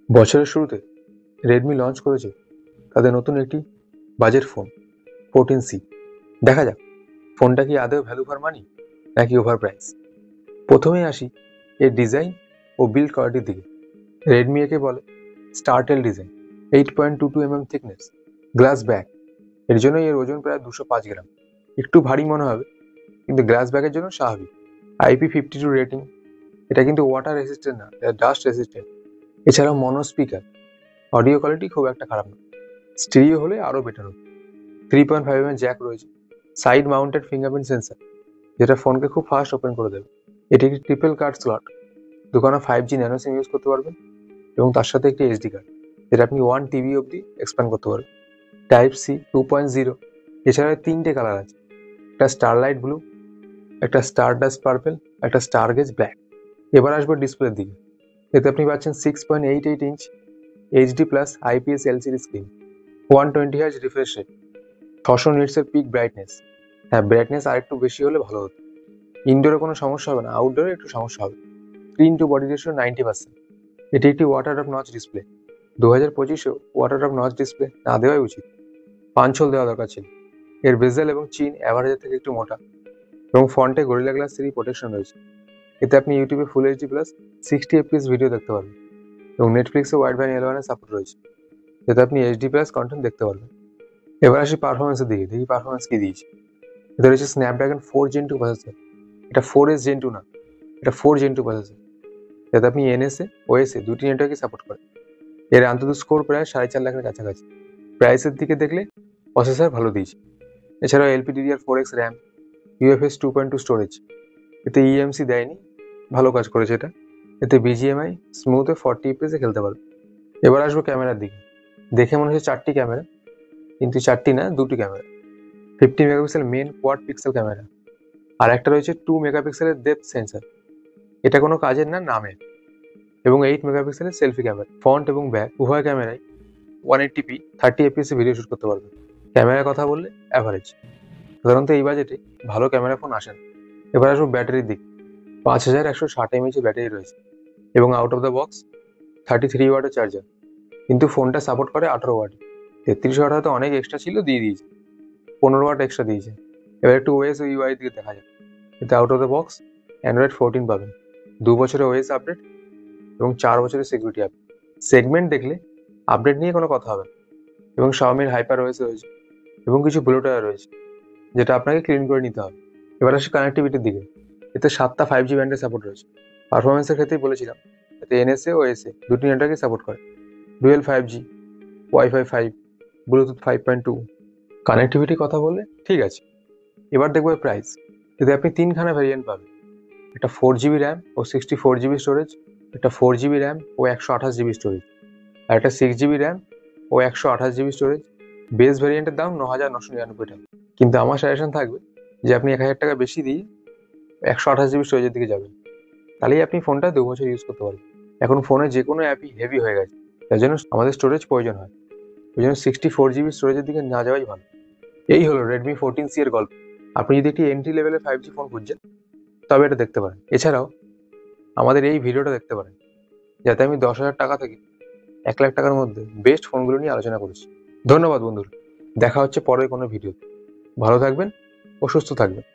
বছরের শুরুতে Redmi launch করেছে তাদের নতুন একটি বাজেট ফোন 14C। দেখা যাক ফোনটা কি আদৌ ভ্যালু ফর মানি নাকি ওভার প্রাইস। প্রথমেই আসি এর ডিজাইন ও বিল্ড কোয়ালিটির দিকে। রেডমি একে বলে স্টারটেল design, 8.22 mm thickness, glass back. এর জন্যই এর ওজন প্রায় 205 গ্রাম। একটু ভারী মনে হবে, কিন্তু গ্লাস ব্যাগের জন্য স্বাভাবিক। IP52 rating. এটা কিন্তু ওয়াটার রেসিস্টেন্ট না, এটা ডাস্ট রেসিস্টেন্ট। এছাড়াও মনো স্পিকার, অডিও কোয়ালিটি খুব একটা খারাপ না। স্টিরিও হলে আরও বেটার হতো। 3.5 mm জ্যাক রয়েছে। সাইড মাউন্টেড ফিঙ্গারপ্রিন্ট সেন্সার, যেটা ফোনকে খুব ফাস্ট ওপেন করে দেবে। এটি একটি ট্রিপল কার্ড স্লট, দোকানে 5G ন্যানো সিম ইউজ করতে পারবেন, এবং তার সাথে একটি SD কার্ড, যেটা আপনি 1 TB অবধি এক্সপ্যান্ড করতে পারবেন। Type-C 2.0। এছাড়া 3টে কালার আছে, একটা স্টারলাইট ব্লু, একটা স্টারডাস্ট পার্পল, একটা স্টারগেজ ব্ল্যাক। এবার আসবো ডিসপ্লের দিকে। এতে আপনি পাচ্ছেন 6.88 inch HD+ IPS LCD screen, 120 Hz refresh rate, 600 নিটসের পিক ব্রাইটনেস। হ্যাঁ, ব্রাইটনেস আর একটু বেশি হলে ভালো হতো। ইনডোরে কোনো সমস্যা হবে না, আউটডোরে একটু সমস্যা হবে। Screen to body ratio 90%। এটি একটি ওয়াটার ড্রপ নচ ডিসপ্লে। 2025-এও ওয়াটার ড্রপ নচ ডিসপ্লে না দেওয়াই উচিত। পাঞ্চল দেওয়া দরকার ছিল। এর বেজেল এবং চিন অ্যাভারেজের থেকে একটু মোটা, এবং ফন্টে গরিলা গ্লাস 3 প্রোটেকশন রয়েছে। এতে আপনি ইউটিউবে ফুল HD+ 60 FPS ভিডিও দেখতে পারবেন, এবং নেটফ্লিক্সে ওয়াইড ভ্যান L1 সাপোর্ট রয়েছে, যাতে আপনি HD+ কন্টেন্ট দেখতে পারবেন। এবার আসি পারফরমেন্সের দিকে, দেখি পারফরমেন্স কি দিয়েছে। এতে রয়েছে স্ন্যাপড্রাগন 4 Gen 2 প্রসেসর। এটা 4S Gen 2 না, এটা 4 Gen 2 প্রসেসর, যাতে আপনি NSA OSA দুটি নেটওয়ার্কই সাপোর্ট করে। এর আন্তর্জাতিক স্কোর প্রায় 4.5 লাখের কাছাকাছি। প্রাইসের দিকে দেখলে প্রসেসর ভালো দিয়েছে। এছাড়াও LPDDR4X র্যাম, UFS 2.2 স্টোরেজ। এতে EMC দেয়নি, ভালো কাজ করেছে এটা। এতে BGMI স্মুথে 40 FPS খেলতে পারবে। এবার আসবো ক্যামেরার দিকে। দেখে মনে হচ্ছে 4টি ক্যামেরা, কিন্তু 4টি না, 2টি camera. 50 megapixel main quad pixel camera, আর একটা রয়েছে 2 মেগাপিক্সেলের ডেপথ সেন্সর। এটা কোনো কাজের না, নামের। এবং 8 মেগাপিক্সেলের সেলফি ক্যামেরা। ফ্রন্ট এবং ব্যাক উভয় ক্যামেরায় 180p 30 fps ভিডিও শুট করতে পারবে। ক্যামেরার কথা বললে অ্যাভারেজ। সাধারণত এই বাজেটে ভালো ক্যামেরা ফোন আসে না। এবার আসবো ব্যাটারির দিক। 5160 mAh ব্যাটারি রয়েছে, এবং আউট অফ দ্য বক্স 33 ওয়াটের চার্জার। কিন্তু ফোনটা সাপোর্ট করে 18 ওয়াট। 33 ওয়াট হয়তো অনেক এক্সট্রা ছিল, দিয়ে দিয়েছে। 15 ওয়াট এক্সট্রা দিয়েছে। এবার একটু OS ও UI দিকে দেখা যায়। এতে out of the box Android 14 পাবেন, 2 বছরের OS আপডেট, এবং 4 বছরের সিকিউরিটি আপডেট। সেগমেন্ট দেখলে আপডেট নিয়ে কোনো কথা হবে না। এবং Xiaomiর হাইপার OS রয়েছে, এবং কিছু ব্লুটুথ রয়েছে, যেটা আপনাকে ক্লিন করে নিতে হবে। এবার আসি কানেক্টিভিটির দিকে। এতে 7টা 5G ব্যান্ডের সাপোর্ট রয়েছে। পারফরমেন্সের ক্ষেত্রেই বলেছিলাম, এতে NSA ও SA দুটি নেটওয়ার্কই সাপোর্ট করে। Dual 5G, Wi-Fi 5, Bluetooth 5.2। Connectivity কথা বললে ঠিক আছে। এবার দেখবো প্রাইস। এতে আপনি 3খানা ভ্যারিয়েন্ট পাবেন, একটা 4GB র্যাম ও 64GB স্টোরেজ, একটা 4GB র্যাম ও 128GB স্টোরেজ, আর একটা 6GB র্যাম ও 128GB স্টোরেজ। বেস ভ্যারিয়েন্টের দাম 9,999 টাকা। কিন্তু আমার সাজেশন থাকবে যে আপনি 1000 টাকা বেশি দিয়ে 128GB স্টোরেজের দিকে যাবেন, তাহলেই আপনি ফোনটা 2 বছর ইউজ করতে পারবেন। এখন ফোনে যে কোনো অ্যাপই হেভি হয়ে গেছে, তার জন্য আমাদের স্টোরেজ প্রয়োজন হয়। ওই জন্য 64GB স্টোরেজের দিকে না যাওয়াই ভালো। এই হলো Redmi 14C এর গল্প। আপনি যদি একটি এন্ট্রি লেভেলের 5G ফোন খুঁজছেন, তবে এটা দেখতে পারেন। এছাড়াও আমাদের এই ভিডিওটা দেখতে পারেন, যাতে আমি 10,000 টাকা থেকে 1 লাখ টাকার মধ্যে বেস্ট ফোনগুলো নিয়ে আলোচনা করেছি। ধন্যবাদ বন্ধুরা, দেখা হচ্ছে পরের কোনো ভিডিও। ভালো থাকবেন ও সুস্থ থাকবেন।